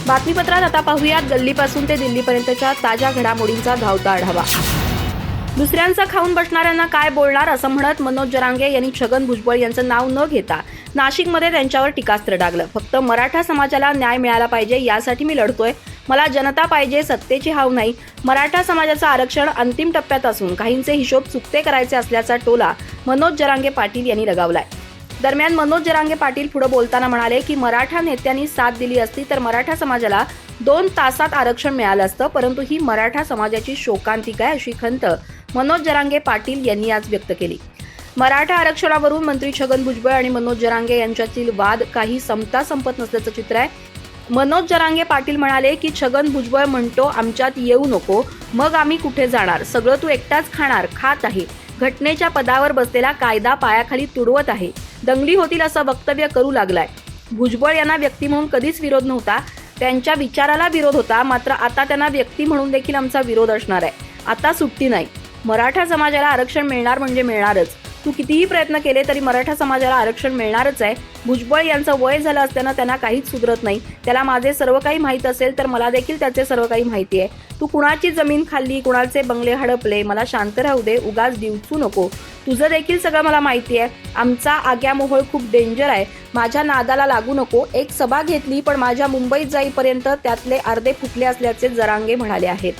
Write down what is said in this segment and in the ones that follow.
बातमीपत्रात आता पाहूयात गल्लीपासून ते दिल्लीपर्यंतच्या ताज्या घडामोडींचा धावता आढावा। दुसऱ्यांचा खाऊन बसणाऱ्यांना काय बोलणार असं म्हणत मनोज जरांगे यांनी छगन भुजबळ यांचं नाव न घेता नाशिकमध्ये त्यांच्यावर टीकास्त्र डागलं। फक्त मराठा समाजाला न्याय मिळाला पाहिजे यासाठी मी लढतोय। मला जनता पाहिजे, सत्तेची हाव नाही। मराठा समाजाचं आरक्षण अंतिम टप्प्यात असून काहींचे हिशोब चुकते करायचे असल्याचा टोला मनोज जरांगे पाटील यांनी लगावलाय। दरम्यान मनोज जरांगे पाटील पुढे बोलताना म्हणाले की मराठा नेत्यांनी साथ दिली असती तर मराठा समाजाला 2 तासात आरक्षण मिळालं असतं, परंतु ही मराठा समाजाची शोकांतिका आहे अशी खंत मनोज जरांगे पाटील यांनी आज व्यक्त केली। मराठा आरक्षणावरून मंत्री छगन भुजबळ आणि मनोज जरांगे यांच्यातील वाद काही संपता संपत नसल्याचं चित्र आहे। मनोज जरांगे पाटील म्हणाले की छगन भुजबळ म्हणतो आमच्यात येऊ नको, मग आम्ही कुठे जाणार? सगळं तू एकटाच खात आहे। घटनेच्या पदावर बसलेला कायदा पायाखाली तुडवत आहे। दंगली होतील असं वक्तव्य करू लागलाय। भुजबळ यांना व्यक्ती म्हणून कधीच विरोध नव्हता, त्यांच्या विचाराला विरोध होता, मात्र आता त्यांना व्यक्ती म्हणून देखील आमचा विरोध असणार आहे। आता सुट्टी नाही। मराठा समाजाला आरक्षण मिळणार म्हणजे मिळणारच। तू कितीही प्रयत्न केले तरी मराठा समाजाला आरक्षण मिळणारच आहे। भुजबळ यांचं वय झालं असताना त्यांना काहीच सुधरत नाही। त्याला माझे सर्व काही माहीत असेल तर मला देखील त्याचे सर्व काही माहिती आहे। तू कुणाची जमीन खाल्ली, कुणाचे बंगले हडपले, मला शांत राहू दे, उगाच दिवचू नको। तुझं देखील सगळं मला माहिती आहे। आमचा आग्यामोहोळ खूप डेंजर आहे, माझ्या नादाला लागू नको। एक सभा घेतली पण माझ्या मुंबईत जाईपर्यंत त्यातले अर्धे फुटले असल्याचे जरांगे म्हणाले आहेत।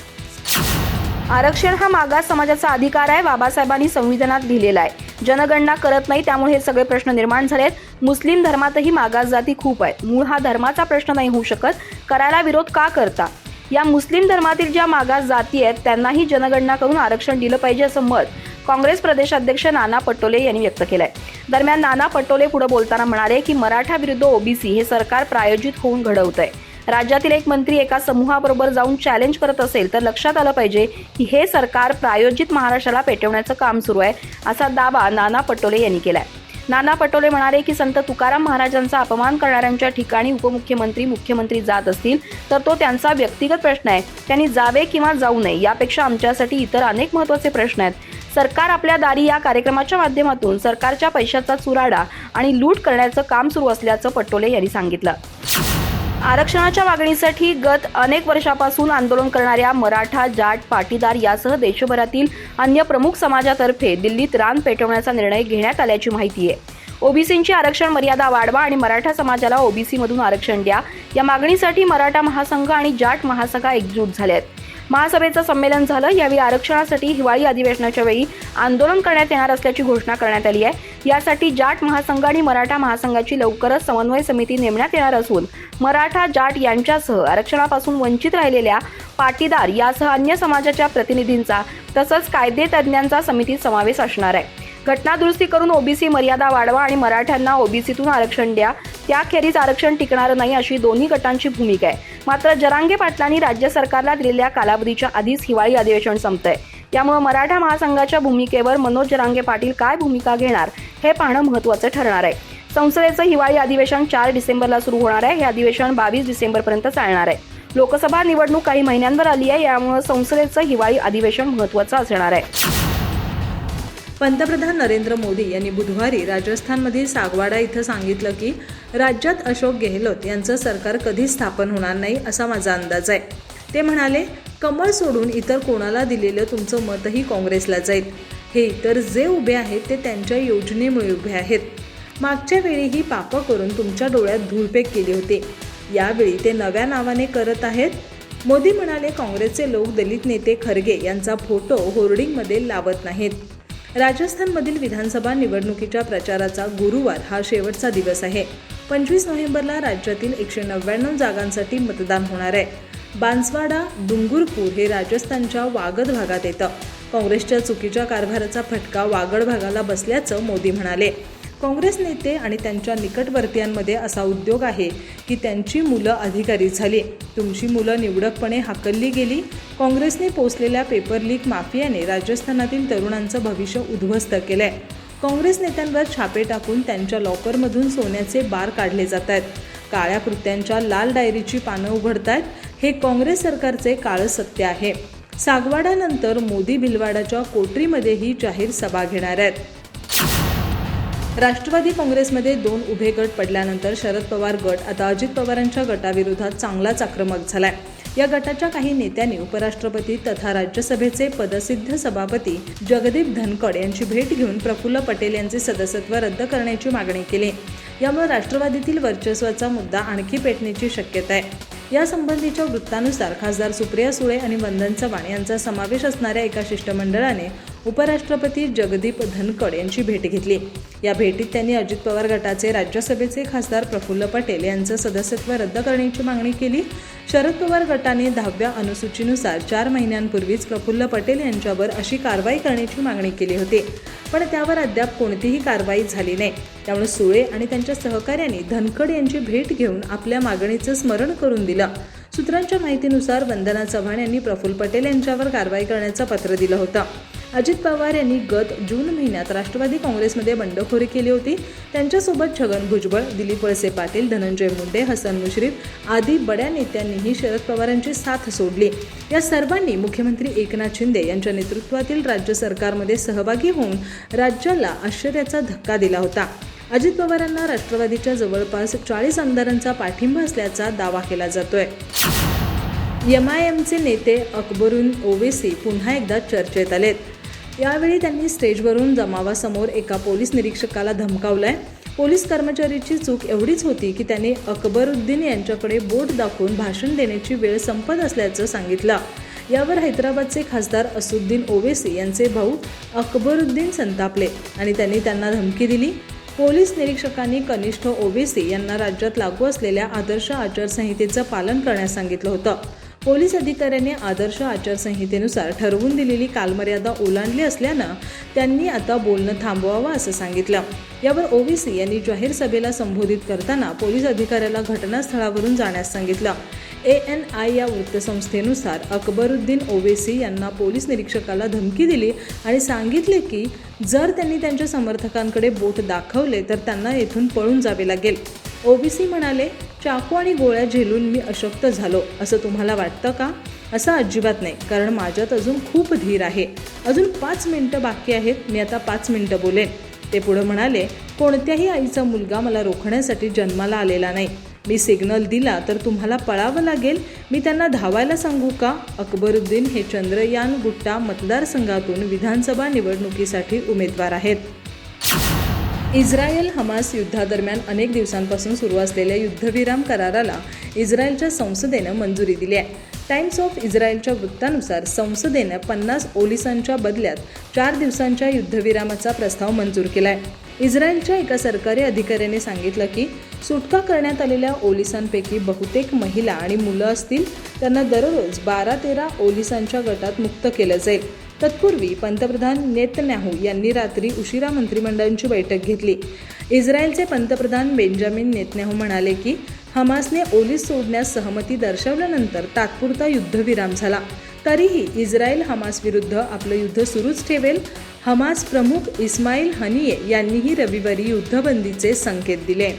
आरक्षण हा मागास समाजाचा अधिकार आहे, बाबासाहेबांनी संविधानात लिहिलेला आहे। जनगणना करत नाही, त्यामुळे हे सगळे प्रश्न निर्माण झालेत। मुस्लिम धर्मातही मागास जाती खूप आहेत। मूळ हा धर्माचा प्रश्न नाही होऊ शकत, करायला विरोध का करता? या मुस्लिम धर्मातील ज्या मागास जाती आहेत त्यांनाही जनगणना करून आरक्षण दिलं पाहिजे असं मत काँग्रेस प्रदेशाध्यक्ष नाना पटोले यांनी व्यक्त केलंय। दरम्यान नाना पटोले पुढे बोलताना म्हणाले की मराठा विरुद्ध ओबीसी हे सरकार प्रायोजित होऊन घडवतंय। राज्यातील एक मंत्री एका समूहाबरोबर जाऊन चॅलेंज करत असेल तर लक्षात आलं पाहिजे की हे सरकार प्रायोजित महाराष्ट्राला पेटवण्याचं काम सुरू आहे, असा दावा नाना पटोले यांनी केलाय। नाना पटोले म्हणाले की संत तुकाराम महाराजांचा अपमान करणाऱ्यांच्या ठिकाणी उपमुख्यमंत्री, मुख्यमंत्री जात असतील तर तो त्यांचा व्यक्तिगत प्रश्न आहे। त्यांनी जावे किंवा जाऊ नये यापेक्षा आमच्यासाठी इतर अनेक महत्त्वाचे प्रश्न आहेत। सरकार आपल्या दारी या कार्यक्रमाच्या माध्यमातून सरकारच्या पैशाचा चुराडा आणि लूट करण्याचं काम सुरू असल्याचं पटोले यांनी सांगितलं। आरक्षणाच्या मागणीसाठी गत अनेक वर्षापासून आंदोलन करणाऱ्या मराठा, जाट, पाटीदार यासह देशभरातील अन्य प्रमुख समाजातर्फे दिल्लीत रान पेटवण्याचा निर्णय घेण्यात आल्याची माहिती आहे। ओबीसींची आरक्षण मर्यादा वाढवा आणि मराठा समाजाला ओबीसी मधून आरक्षण द्या या मागणीसाठी मराठा महासंघ आणि जाट महासंघ एकजूट झाले आहेत। महासभेचं संमेलन झालं। यावेळी आरक्षणासाठी हिवाळी अधिवेशनाच्या वेळी आंदोलन करण्यात येणार असल्याची घोषणा करण्यात आली आहे। यासाठी जाट महासंघ आणि मराठा महासंघाची लवकरच समन्वय समिती नेमण्यात येणार असून मराठा, जाट यांच्यासह आरक्षणापासून वंचित राहिलेल्या पाटीदार यासह अन्य समाजाच्या प्रतिनिधींचा तसंच कायदेतज्ञांचा समितीत समावेश असणार आहे। घटना दुरुस्ती करून ओबीसी मर्यादा वाढवा आणि मराठ्यांना ओबीसीतून आरक्षण द्या, त्याखेरीज आरक्षण टिकणार नाही अशी दोन्ही गटांची भूमिका आहे। मात्र जरांगे पाटलांनी राज्य सरकारला दिलेल्या कालावधीच्या आधीच हिवाळी अधिवेशन संपतंय। त्यामुळे मराठा महासंघाच्या भूमिकेवर मनोज जरांगे पाटील काय भूमिका घेणार हे पाहणं महत्त्वाचं ठरणार आहे। संसदेचं हिवाळी अधिवेशन 4 डिसेंबरला सुरू होणार आहे। हे अधिवेशन 22 डिसेंबरपर्यंत चालणार आहे। लोकसभा निवडणूक काही महिन्यांवर आली आहे, यामुळे संसदेचं हिवाळी अधिवेशन महत्त्वाचं असणार आहे। पंतप्रधान नरेंद्र मोदी यांनी बुधवारी राजस्थानमधील सागवाडा इथं सांगितलं की राज्यात अशोक गेहलोत यांचं सरकार कधी स्थापन होणार नाही असा माझा अंदाज आहे। ते म्हणाले, कमळ सोडून इतर कोणाला दिलेलं तुमचं मतही काँग्रेसला जाईल। हे इतर जे उभे आहेत ते त्यांच्या योजनेमुळे उभे आहेत। मागच्या वेळीही पापं करून तुमच्या डोळ्यात धूळफेक केली होती, यावेळी ते नव्या नावाने करत आहेत। मोदी म्हणाले, काँग्रेसचे लोक दलित नेते खरगे यांचा फोटो होर्डिंगमध्ये लावत नाहीत। राजस्थानमधील विधानसभा निवडणुकीच्या प्रचाराचा गुरुवार हा शेवटचा दिवस आहे। 25 नोव्हेंबरला राज्यातील 199 जागांसाठी मतदान होणार आहे। बांसवाडा, डुंगरपूर हे राजस्थानच्या वागद भागात येतं। काँग्रेसच्या चुकीच्या कारभाराचा फटका वागड भागाला बसल्याचं मोदी म्हणाले। काँग्रेस नेते आणि त्यांच्या निकटवर्तीयांमध्ये असा उद्योग आहे की त्यांची मुलं अधिकारी झाली, तुमची मुलं निवडकपणे हाकलली गेली। काँग्रेसने पोचलेल्या पेपर लीक माफियाने राजस्थानातील तरुणांचं भविष्य उद्ध्वस्त केलंय। काँग्रेस नेत्यांवर छापे टाकून त्यांच्या लॉकरमधून सोन्याचे बार काढले जात आहेत। काळ्या कृत्यांच्या लाल डायरीची पानं उघडतायत। हे काँग्रेस सरकारचे काळं सत्य आहे। सागवाडानंतर मोदी भिलवाडाच्या कोटरीमध्येही जाहीर सभा घेणार आहेत। राष्ट्रवादी काँग्रेसमध्ये 2 उभे गट पडल्यानंतर शरद पवार गट आता अजित पवारांच्या गटाविरोधात चांगलाच आक्रमक झालाय. या गटाच्या काही नेत्यांनी उपराष्ट्रपती तथा राज्यसभेचे पदसिद्ध सभापती जगदीप धनखड यांची भेट घेऊन प्रफुल्ल पटेल यांचे सदस्यत्व रद्द करण्याची मागणी केली. यामुळे राष्ट्रवादीतील वर्चस्वाचा मुद्दा आणखी पेटण्याची शक्यता आहे. यासंबंधीच्या वृत्तानुसार खासदार सुप्रिया सुळे आणि वंदन चव्हाण यांचा समावेश असणाऱ्या एका शिष्टमंडळाने उपराष्ट्रपती जगदीप धनखड यांची भेट घेतली. या भेटीत त्यांनी अजित पवार गटाचे राज्यसभेचे खासदार प्रफुल्ल पटेल यांचं सदस्यत्व रद्द करण्याची मागणी केली. शरद पवार गटाने 10व्या अनुसूचीनुसार 4 महिन्यांपूर्वीच प्रफुल्ल पटेल यांच्यावर अशी कारवाई करण्याची मागणी केली होती, पण त्यावर अद्याप कोणतीही कारवाई झाली नाही. त्यामुळे सुळे आणि त्यांच्या सहकाऱ्यांनी धनखड यांची भेट घेऊन आपल्या मागणीचं स्मरण करून दिलं. सूत्रांच्या माहितीनुसार वंदना चव्हाण यांनी प्रफुल्ल पटेल यांच्यावर कारवाई करण्याचं पत्र दिलं होतं. अजित पवार यांनी गत जून महिन्यात राष्ट्रवादी काँग्रेसमध्ये बंडखोरी केली होती. त्यांच्यासोबत छगन भुजबळ, दिलीप वळसे पाटील, धनंजय मुंडे, हसन मुश्रीफ आदी बड्या नेत्यांनीही शरद पवारांची साथ सोडली. या सर्वांनी मुख्यमंत्री एकनाथ शिंदे यांच्या नेतृत्वातील राज्य सरकारमध्ये सहभागी होऊन राज्याला आश्चर्याचा धक्का दिला होता. अजित पवारांना राष्ट्रवादीच्या जवळपास 40 आमदारांचा पाठिंबा असल्याचा दावा केला जातोय. MIMचे नेते अकबरुद्दीन ओवैसी पुन्हा एकदा चर्चेत आलेत. यावेळी त्यांनी स्टेजवरून जमावासमोर एका पोलीस निरीक्षकाला धमकावलंय. पोलीस कर्मचाऱ्याची चूक एवढीच होती की त्यांनी अकबरुद्दीन यांच्याकडे बोट दाखवून भाषण देण्याची वेळ संपत असल्याचं सांगितलं. यावर हैदराबादचे खासदार असुद्दीन ओवैसी यांचे भाऊ अकबरुद्दीन संतापले आणि त्यांना धमकी दिली. पोलीस निरीक्षकांनी कनिष्ठ ओवैसी यांना राज्यात लागू असलेल्या आदर्श आचारसंहितेचं पालन करण्यास सांगितलं होतं. पोलीस अधिकाऱ्यांनी आदर्श आचारसंहितेनुसार ठरवून दिलेली कालमर्यादा ओलांडली असल्यानं त्यांनी आता बोलणं थांबवावं असं सांगितलं. यावर ओवैसी यांनी जाहीर सभेला संबोधित करताना पोलीस अधिकाऱ्याला घटनास्थळावरून जाण्यास सांगितलं. ANI या वृत्तसंस्थेनुसार अकबरुद्दीन ओवैसी यांना पोलीस निरीक्षकाला धमकी दिली आणि सांगितले की जर त्यांनी त्यांच्या समर्थकांकडे बोट दाखवले तर त्यांना येथून पळून जावे लागेल. ओवैसी म्हणाले, चाकू आणि गोळ्या झेलून मी अशक्त झालो असं तुम्हाला वाटतं का? असं अजिबात नाही, कारण माझ्यात अजून खूप धीर आहे. अजून 5 मिनिटं बाकी आहेत. मी आता 5 मिनिटं बोलेन. ते पुढे म्हणाले, कोणत्याही आईचा मुलगा मला रोखण्यासाठी जन्माला आलेला नाही. मी सिग्नल दिला तर तुम्हाला पळावं लागेल. मी त्यांना धावायला सांगू का? अकबरुद्दीन हे चंद्रयान गुट्टा मतदारसंघातून विधानसभा निवडणुकीसाठी उमेदवार आहेत. इस्रायल हमास युद्धादरम्यान अनेक दिवसांपासून सुरू असलेल्या युद्धविराम कराराला इस्रायलच्या संसदेनं मंजुरी दिली आहे. टाइम्स ऑफ इस्रायलच्या वृत्तानुसार संसदेनं 50 ओलिसांच्या बदल्यात 4 दिवसांच्या युद्धविरामाचा प्रस्ताव मंजूर केला आहे. इस्रायलच्या एका सरकारी अधिकाऱ्याने सांगितलं की सुटका करण्यात आलेल्या ओलिसांपैकी बहुतेक महिला आणि मुलं असतील. त्यांना दररोज 12-13 ओलिसांच्या गटात मुक्त केलं जाईल. तत्पूर्वी पंतप्रधान नेतन्याहू यांनी रात्री उशिरा मंत्रिमंडळाची बैठक घेतली. इस्रायलचे पंतप्रधान बेंजामिन नेतन्याहू म्हणाले की हमासने ओलीस सोडण्यास सहमती दर्शवल्यानंतर तात्पुरता युद्धविराम झाला. तरीही इस्रायल हमास विरुद्ध आपलं युद्ध सुरूच ठेवेल. हमास प्रमुख इस्माईल हनिये यांनीही रविवारी युद्धबंदीचे संकेत दिले.